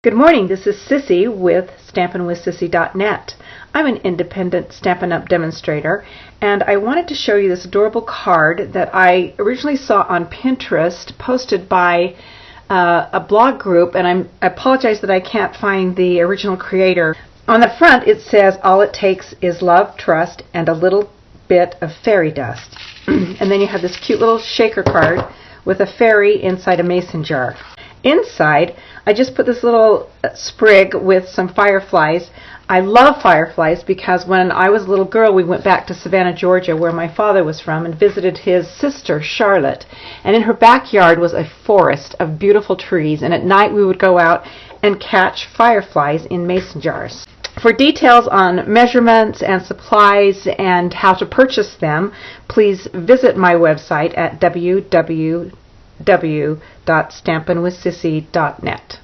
Good morning, this is Sissy with stampinwithsissy.net. I'm an independent Stampin' Up! Demonstrator, and I wanted to show you this adorable card that I originally saw on Pinterest posted by a blog group, and I apologize that I can't find the original creator. On the front it says, "All it takes is love, trust, and a little bit of fairy dust." And then you have this cute little shaker card with a fairy inside a mason jar. Inside, I just put this little sprig with some fireflies. I love fireflies because when I was a little girl, we went back to Savannah, Georgia, where my father was from, and visited his sister, Charlotte. And in her backyard was a forest of beautiful trees, and at night we would go out and catch fireflies in mason jars. For details on measurements and supplies and how to purchase them, please visit my website at www.stampinwithsissy.net.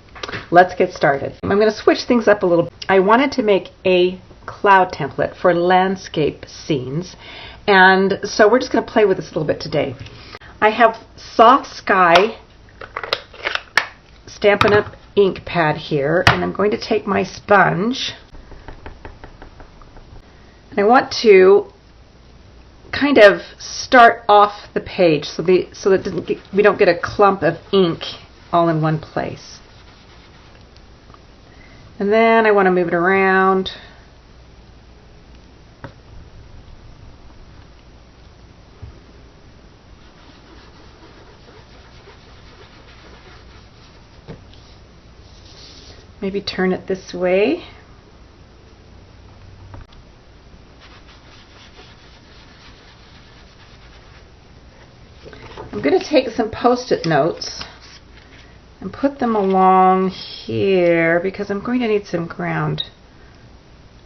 Let's get started. I'm going to switch things up a little. I wanted to make a cloud template for landscape scenes, and so we're just going to play with this a little bit today. I have Soft Sky Stampin' Up! Ink pad here, and I'm going to take my sponge, and I want to kind of start off the page so that we don't get a clump of ink all in one place. And then I want to move it around. Maybe turn it this way. I'm going to take some Post-it notes and put them along here because I'm going to need some ground,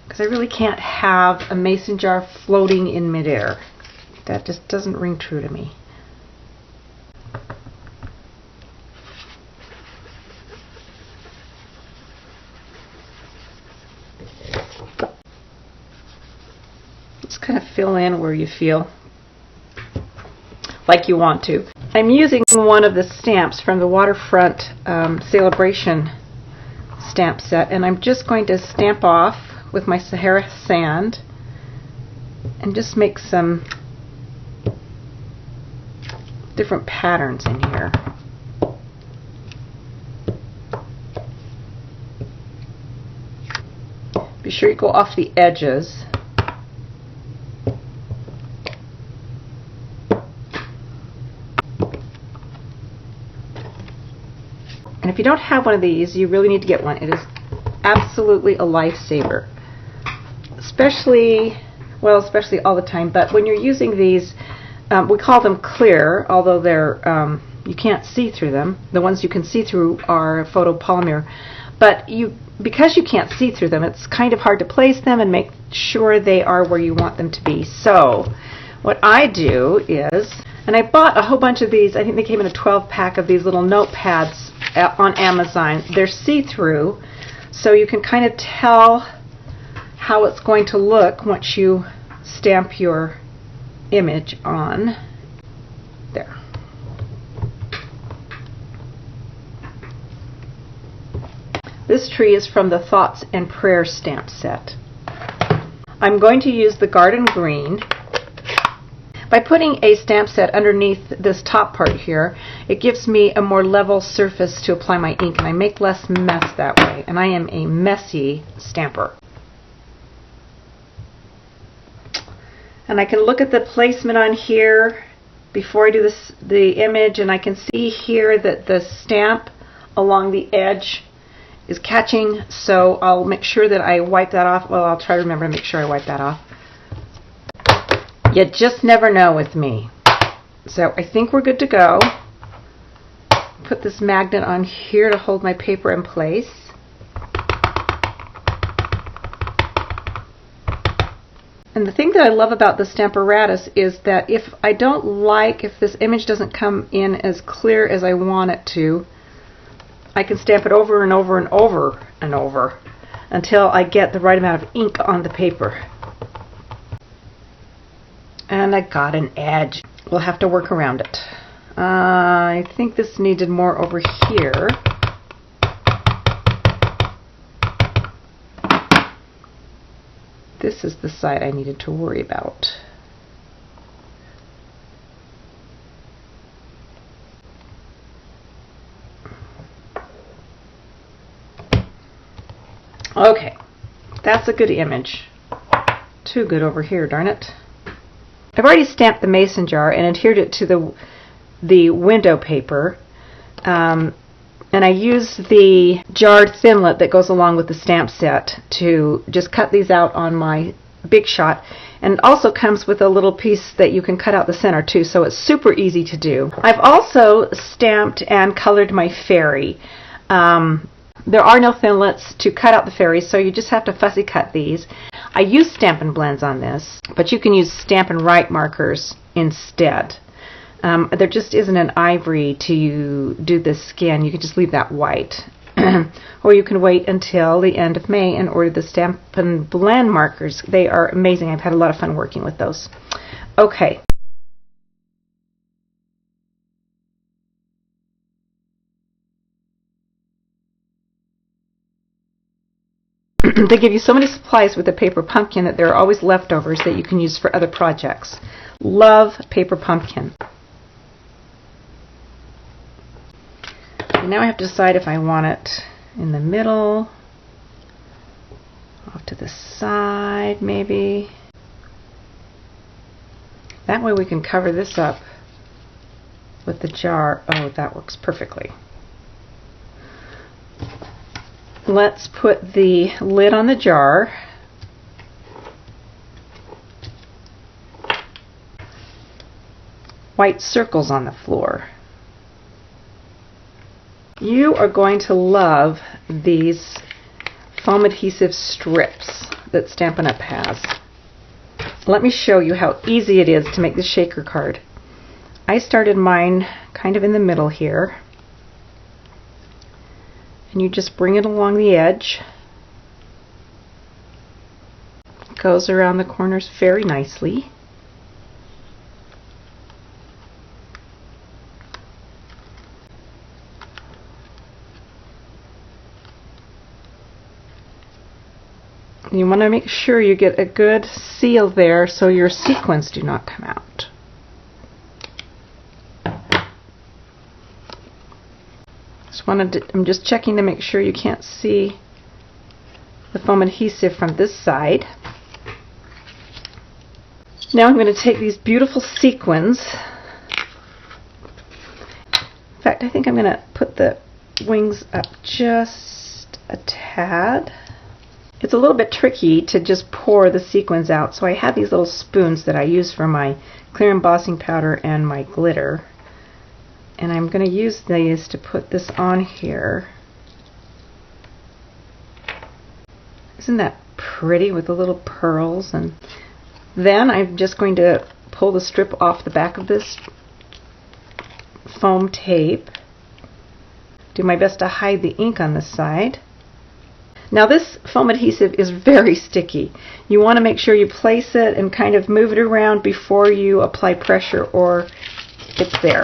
because I really can't have a mason jar floating in midair. That just doesn't ring true to me. Just kind of fill in where you feel like you want to. I'm using one of the stamps from the Waterfront Celebration stamp set, and I'm just going to stamp off with my Sahara sand and just make some different patterns in here. Be sure you go off the edges. And if you don't have one of these, you really need to get one. It is absolutely a lifesaver. Especially all the time, but when you're using these, we call them clear, although they're you can't see through them. The ones you can see through are photopolymer. But because you can't see through them, it's kind of hard to place them and make sure they are where you want them to be. So what I do is, and I bought a whole bunch of these, I think they came in a 12-pack of these little notepads on Amazon. They're see-through, so you can kind of tell how it's going to look once you stamp your image on there. This tree is from the Thoughts and Prayers stamp set. I'm going to use the Garden Green. By putting a stamp set underneath this top part here, it gives me a more level surface to apply my ink, and I make less mess that way. And I am a messy stamper. And I can look at the placement on here before I do the image, and I can see here that the stamp along the edge is catching, so I'll make sure that I wipe that off. Well, I'll try to remember to make sure I wipe that off. You just never know with me. So I think we're good to go. Put this magnet on here to hold my paper in place. And the thing that I love about the Stamparatus is that if this image doesn't come in as clear as I want it to, I can stamp it over and over and over and over until I get the right amount of ink on the paper. And I got an edge. We'll have to work around it. I think this needed more over here. This is the side I needed to worry about. Okay, that's a good image. Too good over here, darn it. I've already stamped the mason jar and adhered it to the window paper. And I use the jarred thinlet that goes along with the stamp set to just cut these out on my Big Shot. And it also comes with a little piece that you can cut out the center too, so it's super easy to do. I've also stamped and colored my fairy. There are no thinlets to cut out the fairies, so you just have to fussy cut these. I use Stampin' blends on this, but you can use Stampin' Write markers instead. There just isn't an ivory to do this skin. You can just leave that white. Or you can wait until the end of May and order the Stampin' blend markers. They are amazing. I've had a lot of fun working with those. Okay. They give you so many supplies with the paper pumpkin that there are always leftovers that you can use for other projects. Love paper pumpkin. And now I have to decide if I want it in the middle, off to the side maybe. That way we can cover this up with the jar. Oh, that works perfectly. Let's put the lid on the jar. White circles on the floor. You are going to love these foam adhesive strips that Stampin' Up! Has. Let me show you how easy it is to make the shaker card. I started mine kind of in the middle here. And you just bring it along the edge. It goes around the corners very nicely. You want to make sure you get a good seal there so your sequins do not come out. I'm just checking to make sure you can't see the foam adhesive from this side. Now I'm going to take these beautiful sequins. In fact, I think I'm going to put the wings up just a tad. It's a little bit tricky to just pour the sequins out, so I have these little spoons that I use for my clear embossing powder and my glitter. And I'm going to use these to put this on here. Isn't that pretty with the little pearls? And then I'm just going to pull the strip off the back of this foam tape. Do my best to hide the ink on this side. Now this foam adhesive is very sticky. You want to make sure you place it and kind of move it around before you apply pressure or it's there.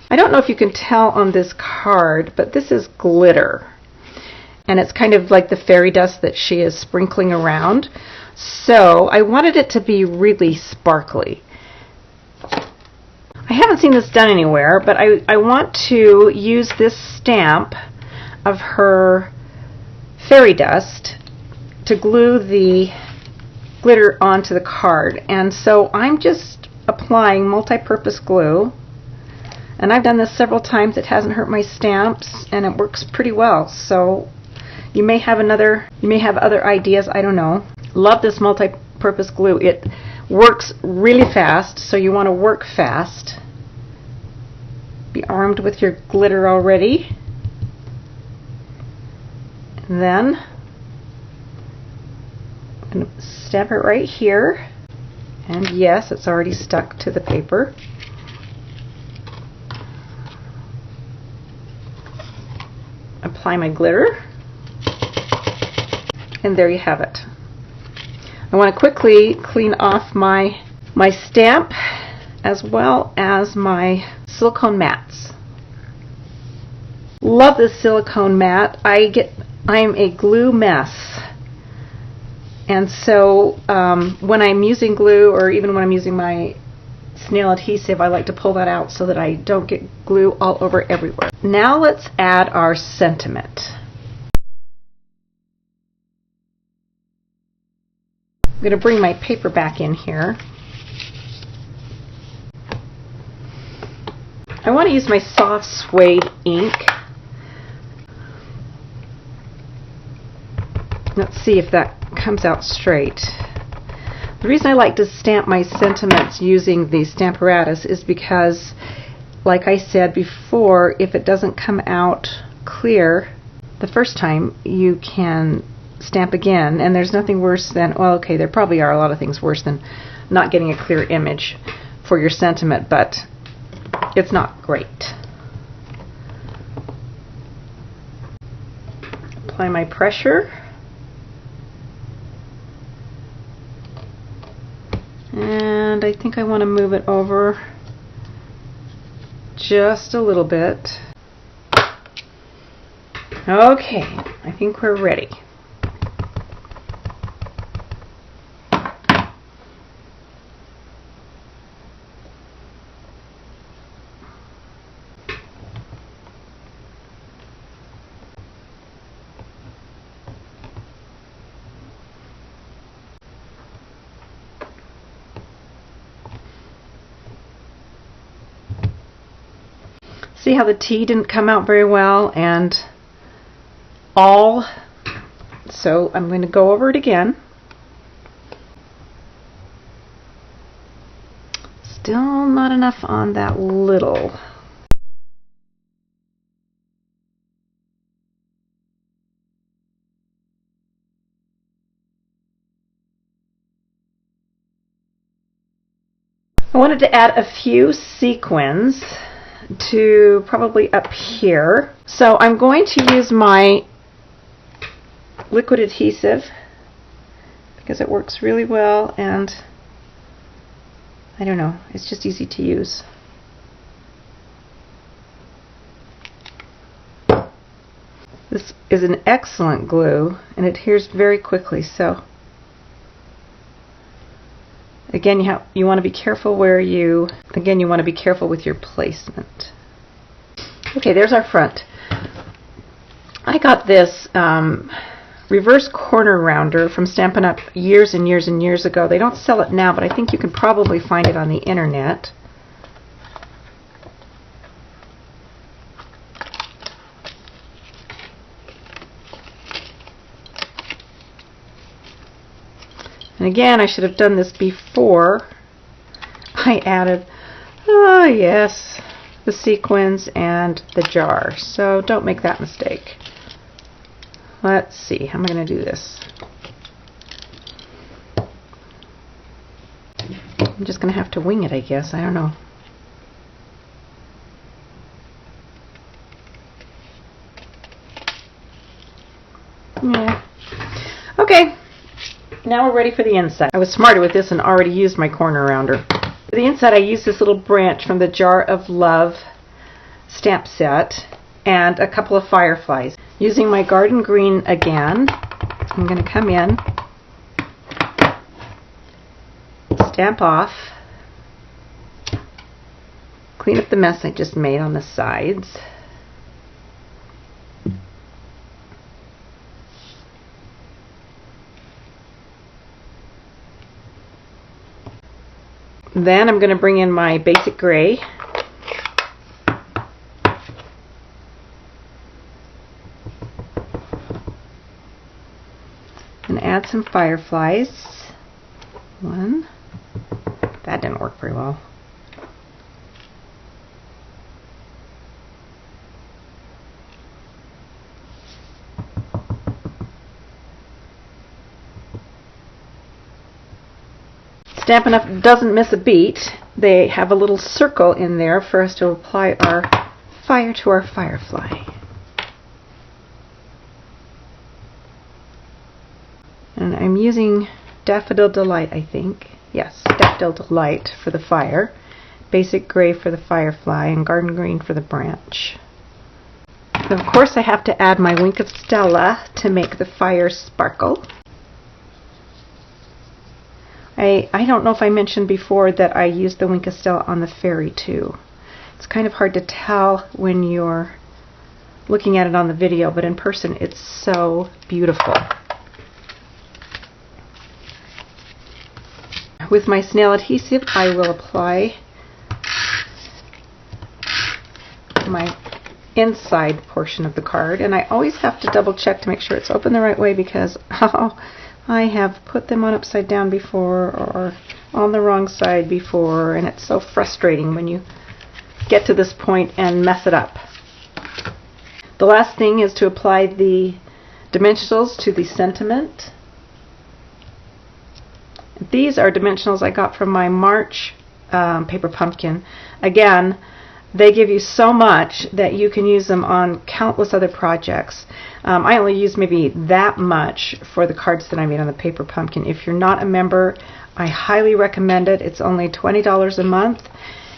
I don't know if you can tell on this card, but this is glitter. And it's kind of like the fairy dust that she is sprinkling around. So I wanted it to be really sparkly. I haven't seen this done anywhere, but I want to use this stamp of her fairy dust to glue the glitter onto the card. And so I'm just applying multi-purpose glue. And I've done this several times. It hasn't hurt my stamps, and it works pretty well. So you may have other ideas, I don't know. Love this multi-purpose glue. It works really fast, so you want to work fast. Be armed with your glitter already. And then I'm going to stamp it right here. And yes, it's already stuck to the paper. Apply my glitter, and there you have it. I want to quickly clean off my stamp as well as my silicone mats. Love this silicone mat. I get I'm a glue mess. And so when I'm using glue, or even when I'm using my snail adhesive, I like to pull that out so that I don't get glue all over everywhere. Now let's add our sentiment. I'm going to bring my paper back in here. I want to use my soft suede ink. Let's see if that comes out straight. The reason I like to stamp my sentiments using the Stamparatus is because, like I said before, if it doesn't come out clear the first time, you can stamp again, and there's nothing worse than, well, okay, there probably are a lot of things worse than not getting a clear image for your sentiment, but it's not great. Apply my pressure. And I think I want to move it over just a little bit. Okay, I think we're ready. See how the T didn't come out very well, and all, so I'm going to go over it again. Still not enough on that little. I wanted to add a few sequins to probably up here. So I'm going to use my liquid adhesive because it works really well, and I don't know, it's just easy to use. This is an excellent glue and it adheres very quickly, so again, you want to be careful where you want to be careful with your placement. Okay, there's our front. I got this reverse corner rounder from Stampin' Up! Years and years and years ago. They don't sell it now, but I think you can probably find it on the internet. And again, I should have done this before I added, oh yes, the sequins and the jar. So don't make that mistake. Let's see, how am I going to do this? I'm just going to have to wing it, I guess. I don't know. Yeah. Okay. Now we're ready for the inside. I was smarter with this and already used my corner rounder. For the inside, I used this little branch from the Jar of Love stamp set and a couple of fireflies. Using my garden green again, I'm going to come in, stamp off, clean up the mess I just made on the sides. Then I'm going to bring in my basic gray. And add some fireflies. One. That didn't work very well. Stampin' Up! Doesn't miss a beat. They have a little circle in there for us to apply our fire to our firefly. And I'm using Daffodil Delight, I think. Yes, Daffodil Delight for the fire, basic gray for the firefly, and garden green for the branch. And of course I have to add my Wink of Stella to make the fire sparkle. I don't know if I mentioned before that I used the Wink of Stella on the fairy too. It's kind of hard to tell when you're looking at it on the video, but in person it's so beautiful. With my snail adhesive, I will apply my inside portion of the card, and I always have to double check to make sure it's open the right way, because I have put them on upside down before or on the wrong side before, and it's so frustrating when you get to this point and mess it up. The last thing is to apply the dimensionals to the sentiment. These are dimensionals I got from my March paper pumpkin. Again, they give you so much that you can use them on countless other projects. I only use maybe that much for the cards that I made on the paper pumpkin. If you're not a member, I highly recommend it. It's only $20 a month,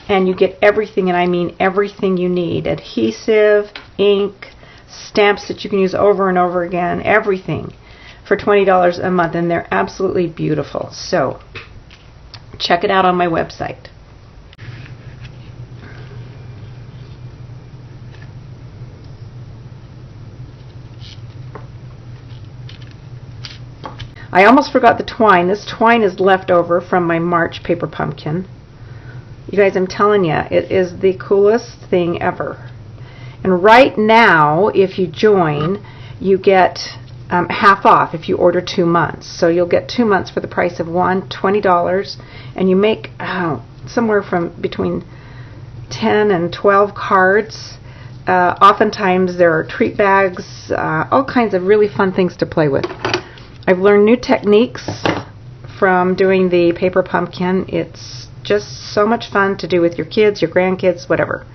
and you get everything, and I mean everything you need. Adhesive, ink, stamps that you can use over and over again, everything for $20 a month, and they're absolutely beautiful. So check it out on my website. I almost forgot the twine. This twine is left over from my March paper pumpkin. You guys, I'm telling you, it is the coolest thing ever. And right now, if you join, you get half off if you order 2 months. So you'll get 2 months for the price of one, $20, and you make somewhere from between 10 and 12 cards. Oftentimes there are treat bags, all kinds of really fun things to play with. I've learned new techniques from doing the paper pumpkin. It's just so much fun to do with your kids, your grandkids, whatever.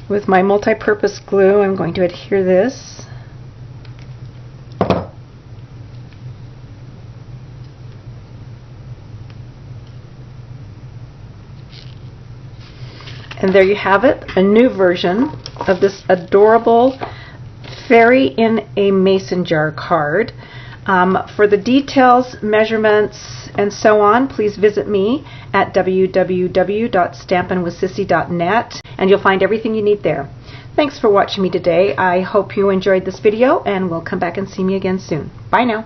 With my multi-purpose glue, I'm going to adhere this. And there you have it, a new version of this adorable fairy in a mason jar card. For the details, measurements, and so on, please visit me at www.stampinwithsissy.net, and you'll find everything you need there. Thanks for watching me today. I hope you enjoyed this video, and will come back and see me again soon. Bye now.